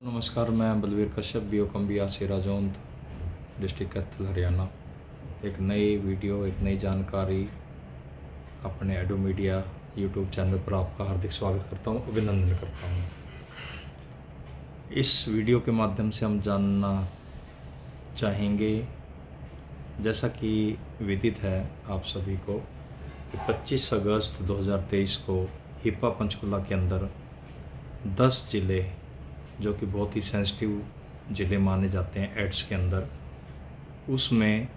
नमस्कार, मैं बलवीर कश्यप बीओकम्बिया सिराजौंद डिस्ट्रिक्ट कैथल हरियाणा। एक नई वीडियो, एक नई जानकारी अपने एडो मीडिया यूट्यूब चैनल पर आपका हार्दिक स्वागत करता हूं, अभिनंदन करता हूं। इस वीडियो के माध्यम से हम जानना चाहेंगे, जैसा कि विदित है आप सभी को, कि 25 अगस्त 2023 को हिप्पा पंचकुला के अंदर 10 ज़िले, जो कि बहुत ही सेंसिटिव ज़िले माने जाते हैं एड्स के अंदर, उसमें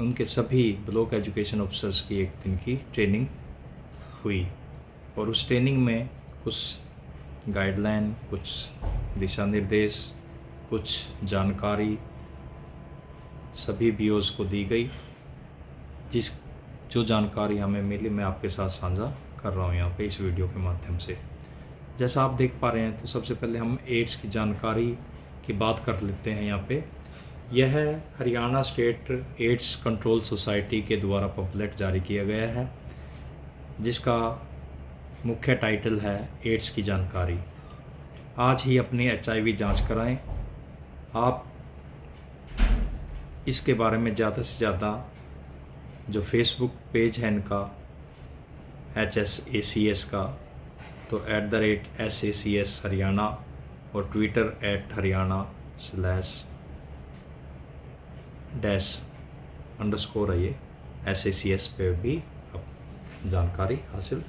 उनके सभी ब्लॉक एजुकेशन ऑफिसर्स की एक दिन की ट्रेनिंग हुई। और उस ट्रेनिंग में कुछ गाइडलाइन, कुछ दिशा निर्देश, कुछ जानकारी सभी बीओज़ को दी गई। जो जानकारी हमें मिली मैं आपके साथ साझा कर रहा हूँ यहाँ पे इस वीडियो के माध्यम से। जैसा आप देख पा रहे हैं, तो सबसे पहले हम एड्स की जानकारी की बात कर लेते हैं यहाँ पे। यह Haryana state ads control society के द्वारा पम्फलेट जारी किया गया है, जिसका मुख्य टाइटल है एड्स की जानकारी। आज ही अपनी HIV जांच कराएं। आप इसके बारे में ज़्यादा से ज़्यादा जो फेसबुक पेज है इनका HSACS का, तो @SACS हरियाणा, और ट्विटर @हरियाणा__ है ये SACS पे भी आप जानकारी हासिल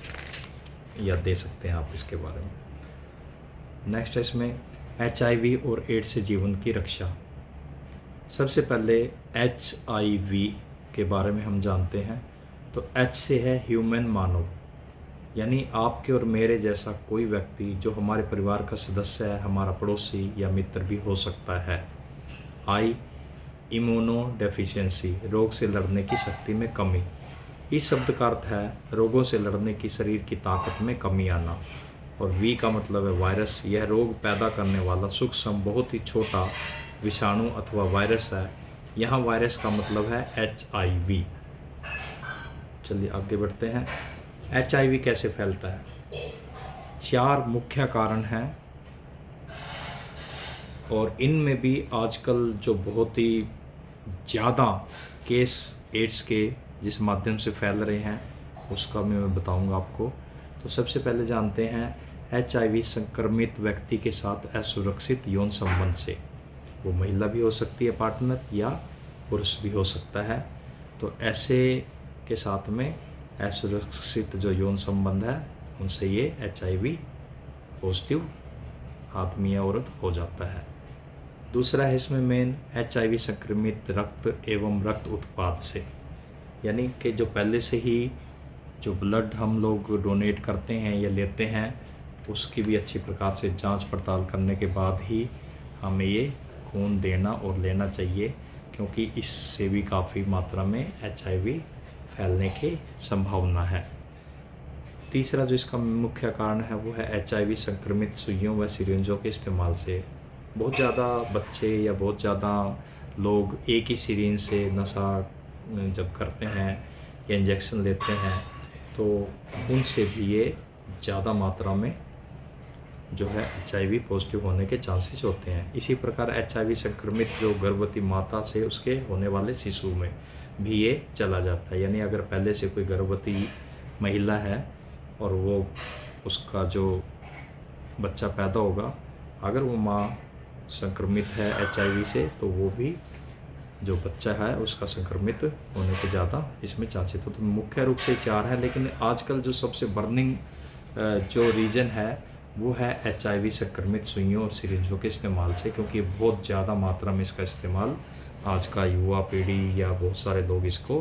या दे सकते हैं आप इसके बारे में। नेक्स्ट है इसमें HIV और एड्स से जीवन की रक्षा। सबसे पहले HIV के बारे में हम जानते हैं। तो H से है ह्यूमन, मानव, यानी आपके और मेरे जैसा कोई व्यक्ति जो हमारे परिवार का सदस्य है, हमारा पड़ोसी या मित्र भी हो सकता है। I, इम्यूनो डेफिशिएंसी, रोग से लड़ने की शक्ति में कमी। इस शब्द का अर्थ है रोगों से लड़ने की शरीर की ताकत में कमी आना। और V का मतलब है वायरस। यह रोग पैदा करने वाला सूक्ष्म, बहुत ही छोटा विषाणु अथवा वायरस है। यहाँ वायरस का मतलब है HIV। चलिए आगे बढ़ते हैं। HIV कैसे फैलता है? 4 मुख्य कारण हैं, और इनमें भी आजकल जो बहुत ही ज़्यादा केस एड्स के जिस माध्यम से फैल रहे हैं उसका मैं बताऊंगा आपको। तो सबसे पहले जानते हैं HIV संक्रमित व्यक्ति के साथ असुरक्षित यौन संबंध से। वो महिला भी हो सकती है पार्टनर, या पुरुष भी हो सकता है। तो ऐसे के साथ में असुरक्षित जो यौन संबंध है उनसे ये HIV पॉजिटिव आदमी या औरत हो जाता है। दूसरा है इसमें मेन HIV संक्रमित रक्त एवं रक्त उत्पाद से, यानी कि जो पहले से ही जो ब्लड हम लोग डोनेट करते हैं या लेते हैं, उसकी भी अच्छी प्रकार से जांच पड़ताल करने के बाद ही हमें ये खून देना और लेना चाहिए, क्योंकि इससे भी काफ़ी मात्रा में HIV फैलने की संभावना है। तीसरा जो इसका मुख्य कारण है वो है HIV संक्रमित सुइयों व सिरिंजों के इस्तेमाल से। बहुत ज़्यादा बच्चे या बहुत ज़्यादा लोग एक ही सिरिंज से नशा जब करते हैं या इंजेक्शन लेते हैं, तो उनसे भी ये ज़्यादा मात्रा में जो है HIV पॉजिटिव होने के चांसेस होते हैं। इसी प्रकार HIV संक्रमित जो गर्भवती माता से उसके होने वाले शिशु में भी ये चला जाता है। यानी अगर पहले से कोई गर्भवती महिला है और वो उसका जो बच्चा पैदा होगा, अगर वो माँ संक्रमित है HIV से, तो वो भी जो बच्चा है उसका संक्रमित होने के ज़्यादा इसमें चांसेस। तो मुख्य रूप से 4 है, लेकिन आजकल जो सबसे बर्निंग जो रीजन है वो है HIV संक्रमित सुइयों और सिरिंजों के इस्तेमाल से, क्योंकि बहुत ज़्यादा मात्रा में इसका इस्तेमाल आज का युवा पीढ़ी या बहुत सारे लोग इसको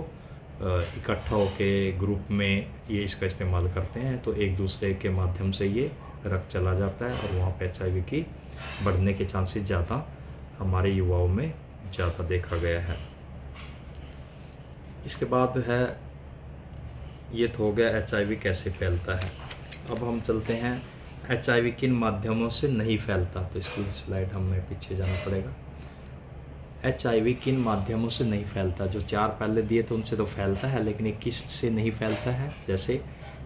इकट्ठा होके ग्रुप में ये इसका इस्तेमाल करते हैं। तो एक दूसरे के माध्यम से ये रक्त चला जाता है और वहाँ पे HIV की बढ़ने के चांसेस ज़्यादा हमारे युवाओं में ज़्यादा देखा गया है। इसके बाद है, ये तो हो गया HIV कैसे फैलता है। अब हम चलते हैं HIV किन माध्यमों से नहीं फैलता। तो इसकी स्लाइड हमें पीछे जाना पड़ेगा। HIV किन माध्यमों से नहीं फैलता। जो 4 पहले दिए थे उनसे तो फैलता है, लेकिन ये किस से नहीं फैलता है? जैसे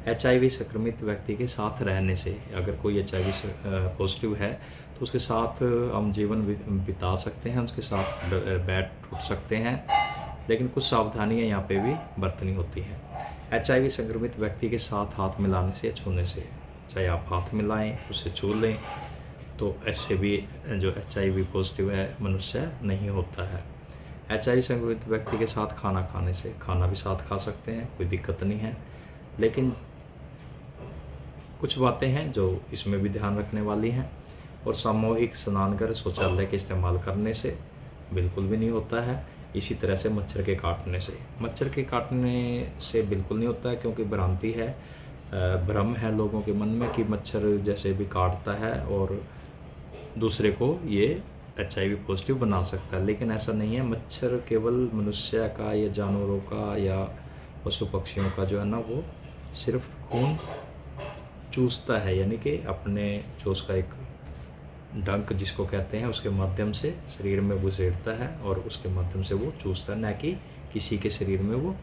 HIV संक्रमित व्यक्ति के साथ रहने से। अगर कोई HIV पॉजिटिव है तो उसके साथ हम जीवन बिता सकते हैं, उसके साथ बैठ उठ सकते हैं, लेकिन कुछ सावधानियां यहाँ पे भी बरतनी होती हैं। HIV संक्रमित व्यक्ति के साथ हाथ मिलाने से या छूने से, चाहे आप हाथ मिलाएं, उसे छू लें, तो इससे भी जो HIV पॉजिटिव है मनुष्य नहीं होता है। HIV संक्रमित व्यक्ति के साथ खाना खाने से, खाना भी साथ खा सकते हैं, कोई दिक्कत नहीं है, लेकिन कुछ बातें हैं जो इसमें भी ध्यान रखने वाली हैं। और सामूहिक स्नानघर शौचालय के इस्तेमाल करने से बिल्कुल भी नहीं होता है। इसी तरह से मच्छर के काटने से, मच्छर के काटने से बिल्कुल नहीं होता है, क्योंकि भ्रांति है, भ्रम है लोगों के मन में कि मच्छर जैसे भी काटता है और दूसरे को ये HIV पॉजिटिव बना सकता है, लेकिन ऐसा नहीं है। मच्छर केवल मनुष्य का या जानवरों का या पशु पक्षियों का जो है ना, वो सिर्फ खून चूसता है, यानी कि अपने जो उसका एक डंक जिसको कहते हैं उसके माध्यम से शरीर में घुसेड़ता है और उसके माध्यम से वो चूसता है, न कि किसी के शरीर में वो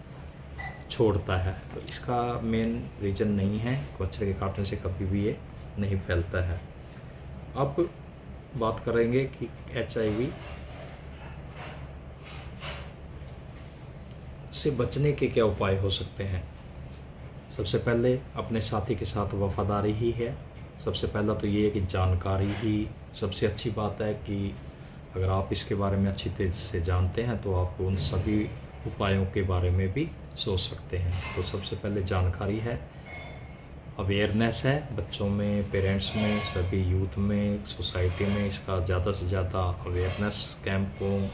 छोड़ता है। तो इसका मेन रीज़न नहीं है, मच्छर के काटने से कभी भी ये नहीं फैलता है। अब बात करेंगे कि HIV से बचने के क्या उपाय हो सकते हैं। सबसे पहले अपने साथी के साथ वफादारी ही है। सबसे पहला तो ये है कि जानकारी ही सबसे अच्छी बात है, कि अगर आप इसके बारे में अच्छी तरह से जानते हैं तो आप उन सभी उपायों के बारे में भी सोच सकते हैं। तो सबसे पहले जानकारी है, अवेयरनेस है, बच्चों में, पेरेंट्स में, सभी यूथ में, सोसाइटी में इसका ज़्यादा से ज़्यादा अवेयरनेस कैंपों,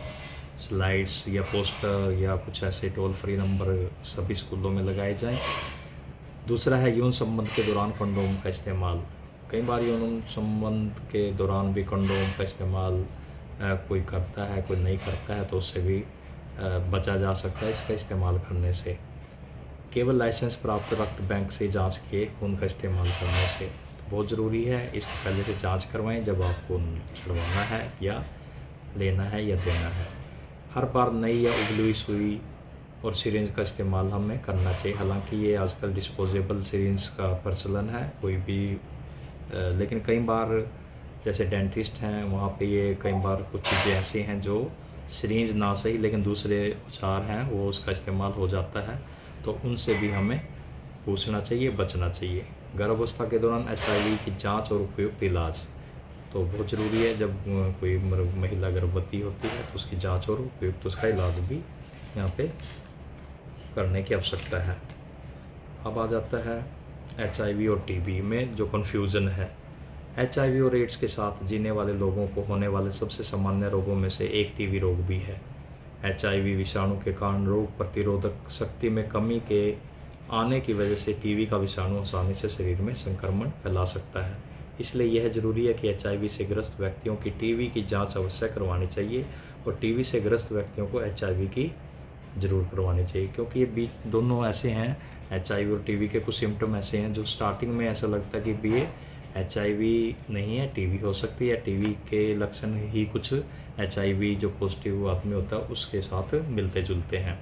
स्लाइड्स या पोस्टर या कुछ ऐसे टोल फ्री नंबर सभी स्कूलों में लगाए जाएं। दूसरा है यौन संबंध के दौरान कंडोम का इस्तेमाल। कई बार यौन संबंध के दौरान भी कंडोम का इस्तेमाल कोई करता है, कोई नहीं करता है, तो उससे भी बचा जा सकता है इसका इस्तेमाल करने से। केवल लाइसेंस प्राप्त रक्त बैंक से जांच किए खून का इस्तेमाल करने से, तो बहुत ज़रूरी है इसको पहले से जांच करवाएं जब आपको छुड़वाना है या लेना है या देना है। हर बार नई या उबली हुई सुई और सिरिंज का इस्तेमाल हमें करना चाहिए। हालांकि ये आजकल डिस्पोजेबल सिरिंज का प्रचलन है, कोई भी लेकिन कई बार जैसे डेंटिस्ट हैं वहाँ पे ये कई बार कुछ चीज़ें ऐसी हैं जो सिरिंज ना सही लेकिन दूसरे औजार हैं वो उसका इस्तेमाल हो जाता है, तो उनसे भी हमें पूछना चाहिए, बचना चाहिए। गर्भावस्था के दौरान HIV की जांच और उपयुक्त इलाज तो बहुत ज़रूरी है। जब कोई महिला गर्भवती होती है तो उसकी जांच और उपयुक्त उसका इलाज भी यहाँ पे करने की आवश्यकता है। अब आ जाता है HIV और TB में जो कन्फ्यूज़न है। HIV और एड्स के साथ जीने वाले लोगों को होने वाले सबसे सामान्य रोगों में से एक TB रोग भी है। HIV विषाणु के कारण रोग प्रतिरोधक शक्ति में कमी के आने की वजह से TB का विषाणु आसानी से शरीर में संक्रमण फैला सकता है। इसलिए यह ज़रूरी है कि HIV से ग्रस्त व्यक्तियों की TB की जांच अवश्य करवानी चाहिए और TB से ग्रस्त व्यक्तियों को HIV की ज़रूर करवानी चाहिए, क्योंकि ये बीच दोनों ऐसे हैं, HIV और TB के कुछ सिम्टम ऐसे हैं जो स्टार्टिंग में ऐसा लगता है कि ये HIV नहीं है, TB हो सकती है। TB के लक्षण ही कुछ HIV जो पॉजिटिव आदमी होता है उसके साथ मिलते जुलते हैं,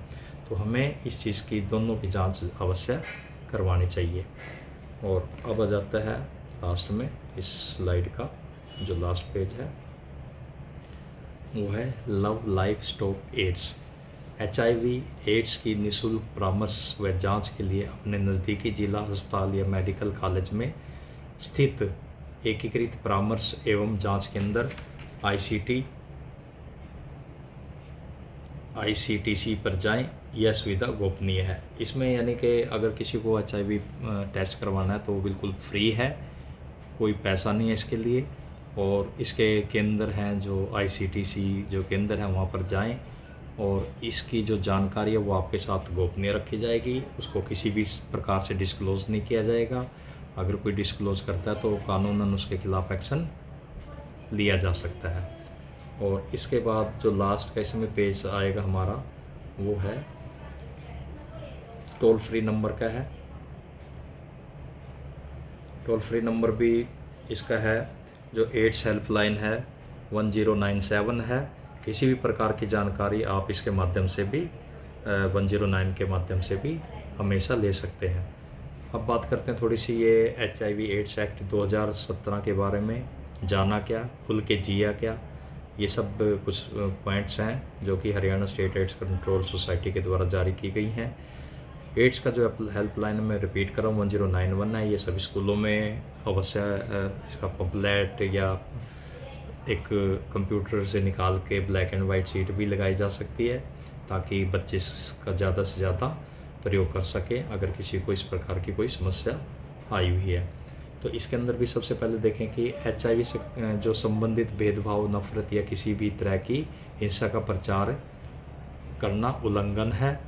तो हमें इस चीज़ की दोनों की जांच अवश्य करवानी चाहिए। और अब आ जाता है लास्ट में इस स्लाइड का जो लास्ट पेज है वो है love life stop AIDS. HIV AIDS की निःशुल्क परामर्श व जांच के लिए अपने नज़दीकी जिला अस्पताल या मेडिकल कॉलेज में स्थित एकीकृत परामर्श एवं जांच केंद्र ICTC पर जाएं। यह सुविधा गोपनीय है। इसमें यानी कि अगर किसी को HIV टेस्ट करवाना है तो वो बिल्कुल फ्री है, कोई पैसा नहीं है इसके लिए। और इसके केंद्र हैं जो ICTC जो केंद्र हैं वहाँ पर जाएं और इसकी जो जानकारी है वो आपके साथ गोपनीय रखी जाएगी, उसको किसी भी प्रकार से डिस्क्लोज़ नहीं किया जाएगा। अगर कोई डिस्क्लोज़ करता है तो कानूनन उसके खिलाफ़ एक्शन लिया जा सकता है। और इसके बाद जो लास्ट का इसमें पेज आएगा हमारा वो है टोल फ्री नंबर का है। टोल फ्री नंबर भी इसका है जो एड्स हेल्पलाइन है 1097 है। किसी भी प्रकार की जानकारी आप इसके माध्यम से भी 109 के माध्यम से भी हमेशा ले सकते हैं। अब बात करते हैं थोड़ी सी ये HIV एड्स एक्ट 2017 के बारे में। जाना क्या, खुल के जिया क्या, ये सब कुछ पॉइंट्स हैं जो कि Haryana state ads control society के द्वारा जारी की गई हैं। एड्स का जो हेल्पलाइन मैं रिपीट कर रहा हूँ 1091 है। ये सभी स्कूलों में अवश्य इसका पम्पलेट या एक कंप्यूटर से निकाल के ब्लैक एंड वाइट शीट भी लगाई जा सकती है ताकि बच्चे इसका ज़्यादा से ज़्यादा प्रयोग कर सकें अगर किसी को इस प्रकार की कोई समस्या आई हुई है। तो इसके अंदर भी सबसे पहले देखें कि HIV से जो संबंधित भेदभाव, नफरत या किसी भी तरह की हिंसा का प्रचार करना उल्लंघन है।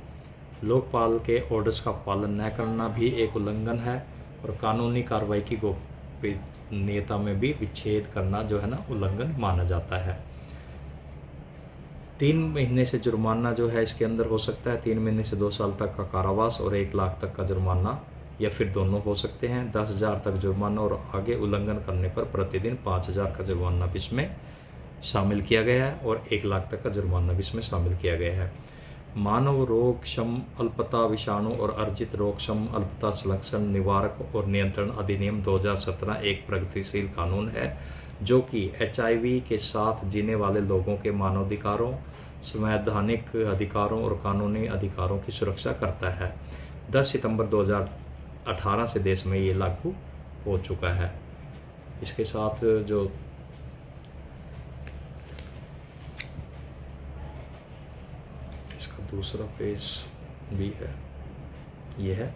लोकपाल के ऑर्डर्स का पालन न करना भी एक उल्लंघन है। और कानूनी कार्रवाई की गोपनीयता में भी विच्छेद करना जो है ना उल्लंघन माना जाता है। 3 महीने से जुर्माना जो है इसके अंदर हो सकता है, 3 महीने से 2 साल तक का कारावास और 1 लाख तक का जुर्माना या फिर दोनों हो सकते हैं। 10,000 तक जुर्माना और आगे उल्लंघन करने पर प्रतिदिन 5,000 का जुर्माना भी इसमें शामिल किया गया है और 1 लाख तक का जुर्माना भी इसमें शामिल किया गया है। मानव रोग क्षम अल्पता विषाणु और अर्जित रोग क्षम अल्पता संरक्षण निवारक और नियंत्रण अधिनियम 2017 एक प्रगतिशील कानून है जो कि HIV के साथ जीने वाले लोगों के मानवाधिकारों, संवैधानिक अधिकारों और कानूनी अधिकारों की सुरक्षा करता है। 10 सितंबर 2018 से देश में ये लागू हो चुका है। इसके साथ जो इसका दूसरा पेज भी है ये है।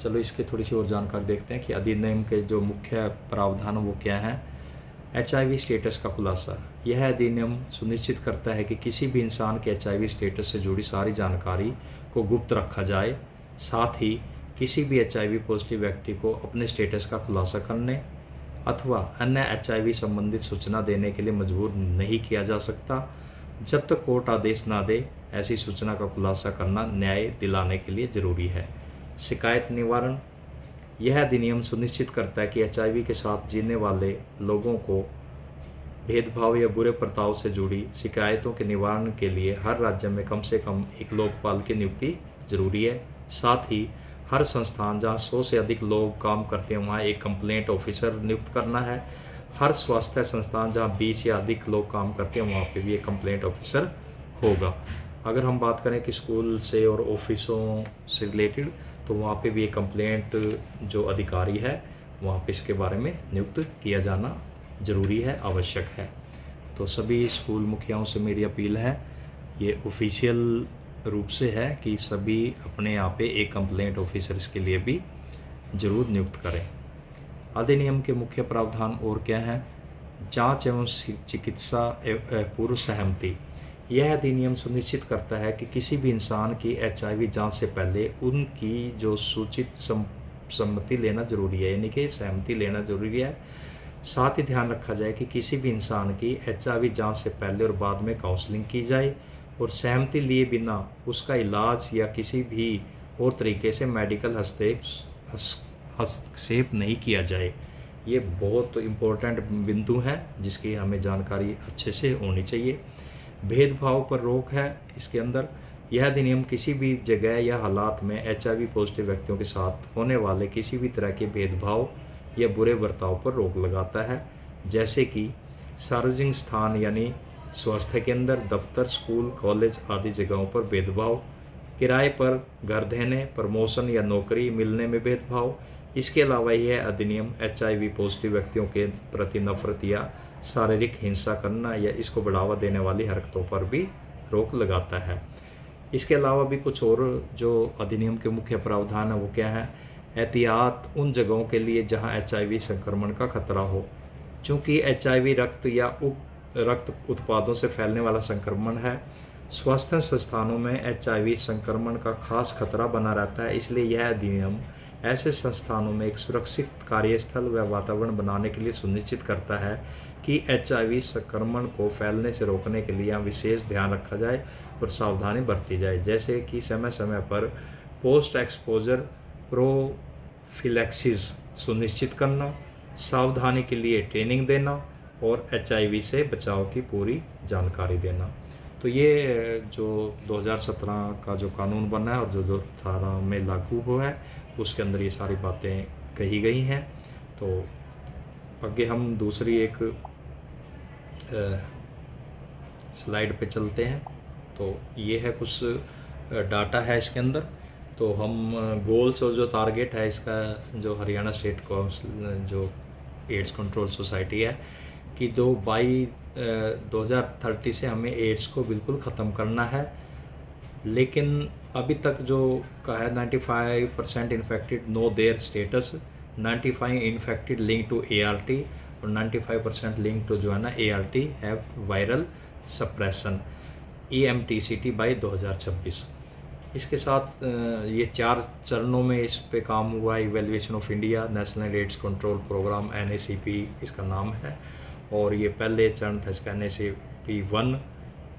चलो इसके थोड़ी सी और जानकारी देखते हैं कि अधिनियम के जो मुख्य प्रावधान वो क्या हैं। HIV स्टेटस का खुलासा। यह अधिनियम सुनिश्चित करता है कि किसी भी इंसान के HIV स्टेटस से जुड़ी सारी जानकारी को गुप्त रखा जाए। साथ ही किसी भी HIV पॉजिटिव व्यक्ति को अपने स्टेटस का खुलासा करने अथवा अन्य HIV संबंधित सूचना देने के लिए मजबूर नहीं किया जा सकता जब तक कोर्ट आदेश ना दे। ऐसी सूचना का खुलासा करना न्याय दिलाने के लिए ज़रूरी है। शिकायत निवारण। यह अधिनियम सुनिश्चित करता है कि HIV के साथ जीने वाले लोगों को भेदभाव या बुरे बर्ताव से जुड़ी शिकायतों के निवारण के लिए हर राज्य में कम से कम एक लोकपाल की नियुक्ति जरूरी है। साथ ही हर संस्थान जहां 100 से अधिक लोग काम करते हैं वहां एक कंप्लेंट ऑफिसर नियुक्त करना है। हर स्वास्थ्य संस्थान जहां 20 या अधिक लोग काम करते हैं वहां पे भी एक कंप्लेंट ऑफिसर होगा। अगर हम बात करें कि स्कूल से और ऑफिसों से रिलेटेड तो वहाँ पे भी एक कंप्लेंट जो अधिकारी है वहाँ पे इसके बारे में नियुक्त किया जाना ज़रूरी है, आवश्यक है। तो सभी स्कूल मुखियाओं से मेरी अपील है, ये ऑफिशियल रूप से है कि सभी अपने यहाँ पे एक कंप्लेंट ऑफिसर इसके लिए भी ज़रूर नियुक्त करें। अधिनियम के मुख्य प्रावधान और क्या हैं। जांच एवं चिकित्सा पूर्व सहमति। यह अधिनियम सुनिश्चित करता है कि किसी भी इंसान की HIV जांच से पहले उनकी जो सूचित सम्मति लेना जरूरी है, यानी कि सहमति लेना जरूरी है। साथ ही ध्यान रखा जाए कि किसी भी इंसान की HIV जांच से पहले और बाद में काउंसलिंग की जाए और सहमति लिए बिना उसका इलाज या किसी भी और तरीके से मेडिकल हस्तक्षेप नहीं किया जाए। ये बहुत इम्पोर्टेंट बिंदु हैं जिसकी हमें जानकारी अच्छे से होनी चाहिए। भेदभाव पर रोक है इसके अंदर। यह अधिनियम किसी भी जगह या हालात में HIV पॉजिटिव व्यक्तियों के साथ होने वाले किसी भी तरह के भेदभाव या बुरे बर्ताव पर रोक लगाता है, जैसे कि सार्वजनिक स्थान यानी स्वास्थ्य केंद्र, दफ्तर, स्कूल, कॉलेज आदि जगहों पर भेदभाव, किराए पर घर देने, प्रमोशन या नौकरी मिलने में भेदभाव। इसके अलावा यह अधिनियम HIV पॉजिटिव व्यक्तियों के प्रति नफरत या शारीरिक हिंसा करना या इसको बढ़ावा देने वाली हरकतों पर भी रोक लगाता है। इसके अलावा भी कुछ और जो अधिनियम के मुख्य प्रावधान है वो क्या है। एहतियात उन जगहों के लिए जहां HIV संक्रमण का खतरा हो। चूँकि HIV रक्त या रक्त उत्पादों से फैलने वाला संक्रमण है, स्वास्थ्य संस्थानों में HIV संक्रमण का खास खतरा बना रहता है। इसलिए यह अधिनियम ऐसे संस्थानों में एक सुरक्षित कार्यस्थल व वातावरण बनाने के लिए सुनिश्चित करता है कि HIV संक्रमण को फैलने से रोकने के लिए विशेष ध्यान रखा जाए और सावधानी बरती जाए, जैसे कि समय समय पर पोस्ट एक्सपोजर प्रोफिलैक्सिस सुनिश्चित करना, सावधानी के लिए ट्रेनिंग देना और HIV से बचाव की पूरी जानकारी देना। तो ये जो 2017 का जो कानून बना है और जो 2018 में लागू हुआ है उसके अंदर ये सारी बातें कही गई हैं। तो आगे हम दूसरी एक स्लाइड पे चलते हैं। तो ये है कुछ डाटा है इसके अंदर। तो हम गोल्स और जो टारगेट है इसका, जो हरियाणा स्टेट काउंसिल जो एड्स कंट्रोल सोसाइटी है कि 2030 से हमें एड्स को बिल्कुल ख़त्म करना है। लेकिन अभी तक जो कहा है 95% infected know their status, 95 infected link to ART और 95% लिंक टू जो है ना ART have viral suppression EMTCT by 2026। इसके साथ ये 4 चरणों में इस पे काम हुआ। Evaluation of India national AIDS control programme NACP इसका नाम है, और ये पहले चरण था इसका NACP 1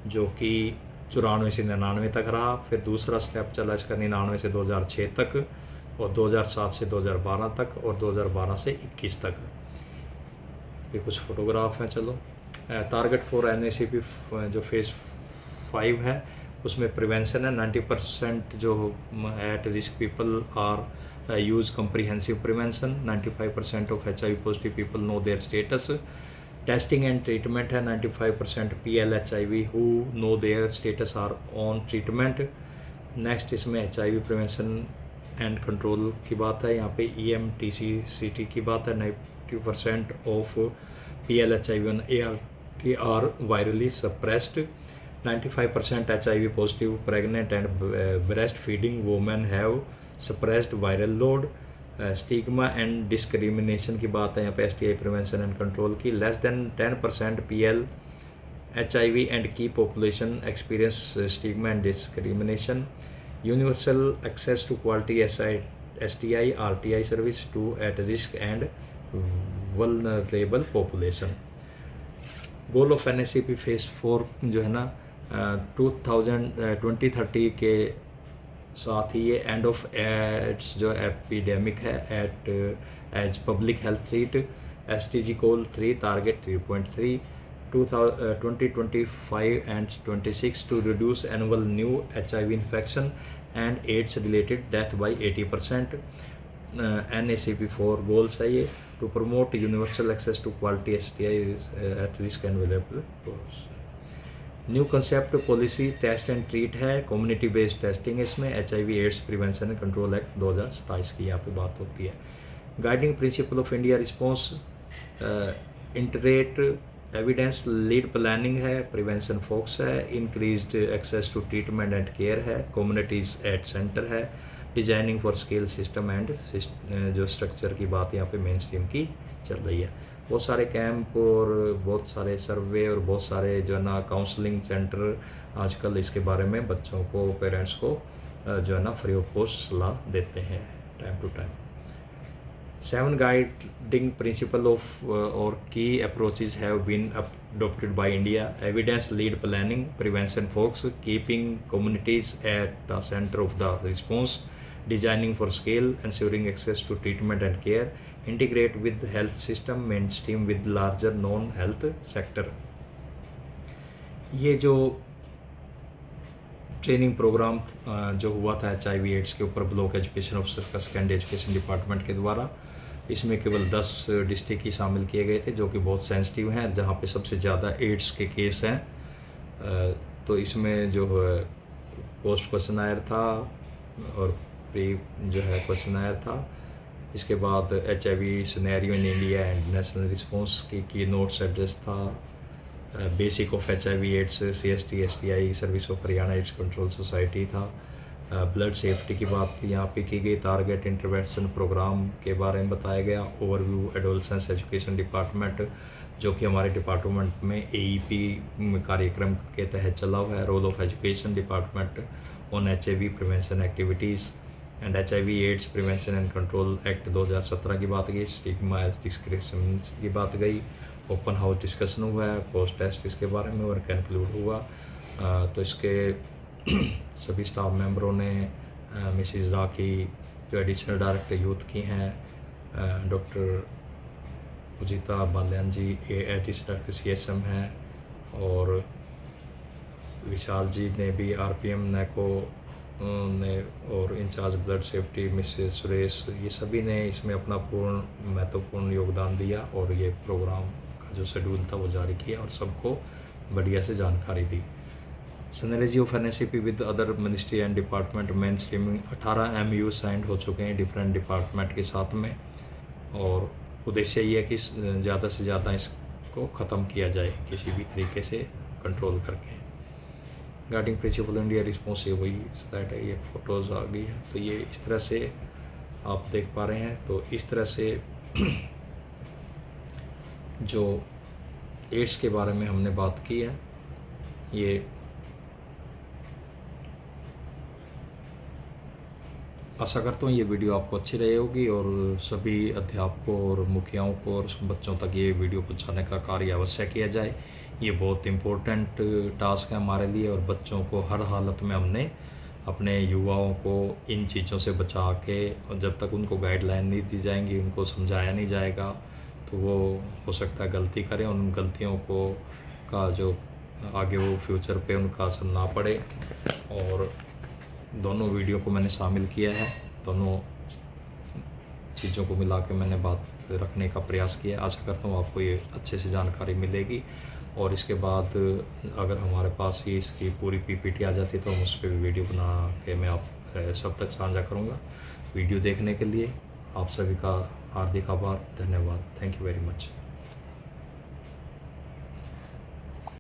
जो कि 94 से 99 तक रहा। फिर दूसरा स्टेप चला इसका 99 से 2006 तक, और 2007 से 2012 तक, और 2012 से 21 तक। ये कुछ फोटोग्राफ हैं। चलो, टारगेट फॉर NACP जो फेज़ 5 है उसमें प्रिवेंशन है। 90% जो at risk people are use comprehensive prevention. 95% of HIV positive people know their status. Testing and treatment है। 95% PL-HIV who know their status are on treatment. Next इसमें HIV prevention and control की बात है। यहाँ पे EMTCT की बात है। 90% of PL-HIV and ART are virally suppressed. 95% HIV positive pregnant and breastfeeding women have suppressed viral load। Stigma and discrimination की बात है यहाँ पे STI प्रिवेंशन एंड कंट्रोल की। Less than 10% PL-HIV and key population experience stigma and discrimination. Universal access to quality STI RTI service to at risk and vulnerable population. Goal of NACP phase 4 जो है ना 2030 के साथ ही ये end of AIDS जो epidemic है at as public health threat. SDG goal 3 target 3.3 2025 and 26 to reduce annual new HIV infection and AIDS related death by 80%। NACP 4 goals है ये। To promote universal access to quality STI at risk and available. New concept policy test and treat है। Community based testing है इसमें। HIV AIDS prevention and control act 2027 की यहाँ पे बात होती है। Guiding principle of India response integrated evidence lead planning है। प्रिवेंशन फोकस है। Increased access to treatment and care है। कम्युनिटीज़ एट सेंटर है। Designing for scale system and जो स्ट्रक्चर की बात यहाँ पे मेन स्ट्रीम की चल रही है। बहुत सारे कैंप और बहुत सारे सर्वे और बहुत सारे जो है ना काउंसलिंग सेंटर आजकल इसके बारे में बच्चों को, पेरेंट्स को जो है ना फ्री ऑफ कॉस्ट सलाह देते हैं time to time. 7 guiding principle of और key approaches have been adopted by India। Evidence lead planning, prevention focus, keeping communities at the centre of the response, designing for scale, ensuring access to treatment and care, integrate with health system, mainstream with larger non health sector। ये जो training programme जो हुआ था HIV ads के ऊपर block education officer का secondary education department के द्वारा, इसमें केवल 10 डिस्ट्रिक्ट ही शामिल किए गए थे जो कि बहुत सेंसिटिव हैं, जहाँ पे सबसे ज़्यादा एड्स के केस हैं। तो इसमें जो है पोस्ट क्वेश्चनायर था और प्री जो है क्वेश्चनायर था। इसके बाद HIV scenario in India and national response key notes address था। Basic of HIV AIDS CST STI service of Haryana AIDS control society था। ब्लड सेफ्टी की बात यहाँ पे की गई। टारगेट इंटरवेंशन प्रोग्राम के बारे में बताया गया। ओवरव्यू एडोलसेंस एजुकेशन डिपार्टमेंट जो कि हमारे डिपार्टमेंट में AEP कार्यक्रम के तहत चला हुआ है। Role of education department on HIV prevention activities and HIV AIDS prevention and control act 2017 की बात गई। स्टिग्मा डिस्क्रिमिनेशन की बात गई। ओपन हाउस डिस्कशन हुआ है। पोस्ट टेस्ट इसके बारे में और कंक्लूड हुआ। तो इसके सभी स्टाफ मेंबरों ने मिसिज राखी जो एडिशनल डायरेक्टर यूथ की हैं, डॉक्टर उजिता बाल्यान जी एडिशनल डायरेक्टर CSM हैं, और विशाल जी ने भी RPM NACO ने, और incharge blood safety Mrs Suresh, ये सभी ने इसमें अपना पूर्ण महत्वपूर्ण योगदान दिया और ये प्रोग्राम का जो शेड्यूल था वो जारी किया और सबको बढ़िया से जानकारी दी। Synergy of NACP with other ministry and department mainstreaming 18 MOU signed हो चुके हैं डिफरेंट डिपार्टमेंट के साथ में, और उद्देश्य ये है कि ज़्यादा से ज़्यादा इसको ख़त्म किया जाए किसी भी तरीके से कंट्रोल करके। गार्डिंग प्रिंसिपल इंडिया रिस्पॉन्स, ये वही स्लाइड है, ये फ़ोटोज़ आ गई है। तो ये इस तरह से आप देख पा रहे हैं। तो इस तरह से जो एड्स के बारे में हमने बात की है, ये आशा करता हूँ ये वीडियो आपको अच्छी रही होगी और सभी अध्यापकों और मुखियाओं को और बच्चों तक ये वीडियो पहुँचाने का कार्य अवश्य किया जाए। ये बहुत इम्पोर्टेंट टास्क है हमारे लिए, और बच्चों को हर हालत में हमने अपने युवाओं को इन चीज़ों से बचा के, और जब तक उनको गाइडलाइन नहीं दी जाएंगी, उनको समझाया नहीं जाएगा, तो वो हो सकता है गलती करें। उन गलतियों को का जो आगे वो फ्यूचर पे उनका असर ना पड़े। और दोनों वीडियो को मैंने शामिल किया है, दोनों चीज़ों को मिला के मैंने बात रखने का प्रयास किया। आशा करता हूँ आपको ये अच्छे से जानकारी मिलेगी, और इसके बाद अगर हमारे पास ही इसकी पूरी PPT आ जाती है तो हम उस पर भी वीडियो बना के मैं आप सब तक साझा करूँगा। वीडियो देखने के लिए आप सभी का हार्दिक आभार, धन्यवाद। Thank you very much.